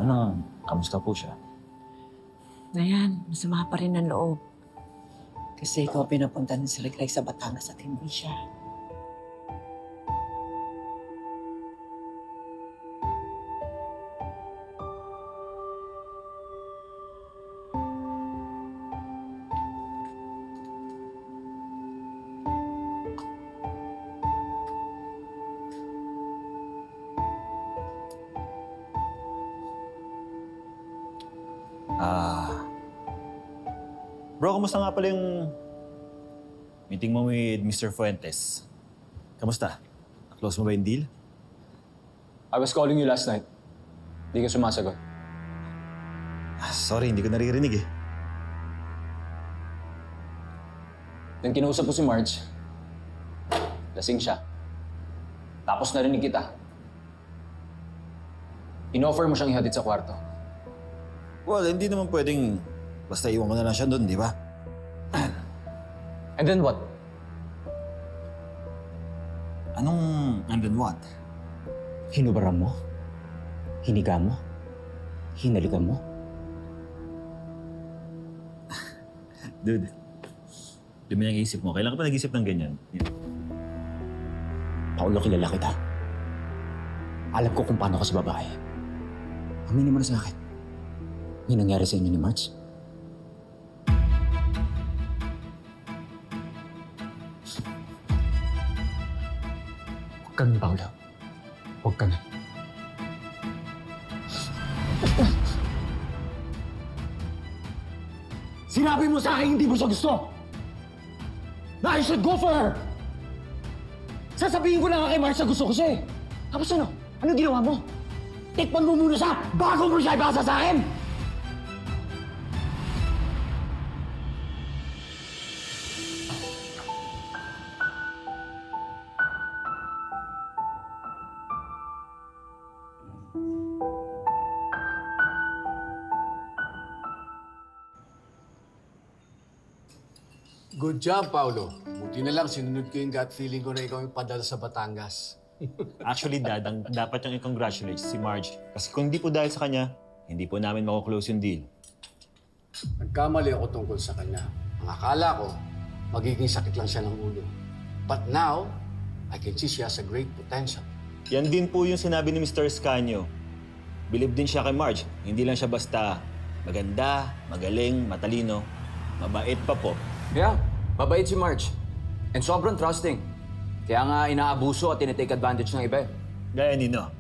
Ano, kamusta po siya? Ayan, masama pa rin ang loob. Kasi ikaw pinapunta ng si Liglay sa Batangas at hindi siya. Bro, kamusta nga pala yung meeting mo with Mr. Fuentes? Kamusta? Close mo ba yung deal? I was calling you last night. Hindi ka sumasagot. Sorry, hindi ko naririnig eh. Nang kinausap ko si Marge, lasing siya. Tapos narinig kita. In-offer mo siyang ihatid sa kwarto. Well, hindi naman pwedeng basta iwan ko na lang siya doon, di ba? And then what? Anong and then what? Hinubaran mo? Hiniga mo? Hinalikan mo? Dude, di mo yung isip mo. Kailan ka pa nag-isip ng ganyan? Paulo, kilala kita. Alam ko kung paano ka sa babae. Aminin mo na sa akin. May nangyari sa inyo ni Marge? Huwag ka nun, Paulo. Huwag ka na. Sinabi mo sa akin hindi mo siya gusto! Na I should go for her! Sasabihin ko lang kay Marge na gusto ko siya eh. Tapos ano? Ano ginawa mo? Tikman mo muna siya bago mo siya ibasa sa akin! Good job, Paulo. Buti na lang sinunod ko yung gut feeling ko na ikaw yung padala sa Batangas. Actually, Dad, dapat yung i-congratulate si Marge. Kasi kung hindi po dahil sa kanya, hindi po namin mako-close yung deal. Nagkamali ako tungkol sa kanya. Ang akala ko, magiging sakit lang siya ng ulo. But now, I can see she has a great potential. Yan din po yung sinabi ni Mr. Escanio. Believe din siya kay Marge. Hindi lang siya basta maganda, magaling, matalino, mabait pa po. Yeah, mabait si Marge. And sobrang trusting. Kaya nga inaabuso at tinitake advantage ng iba eh. Gaya nino.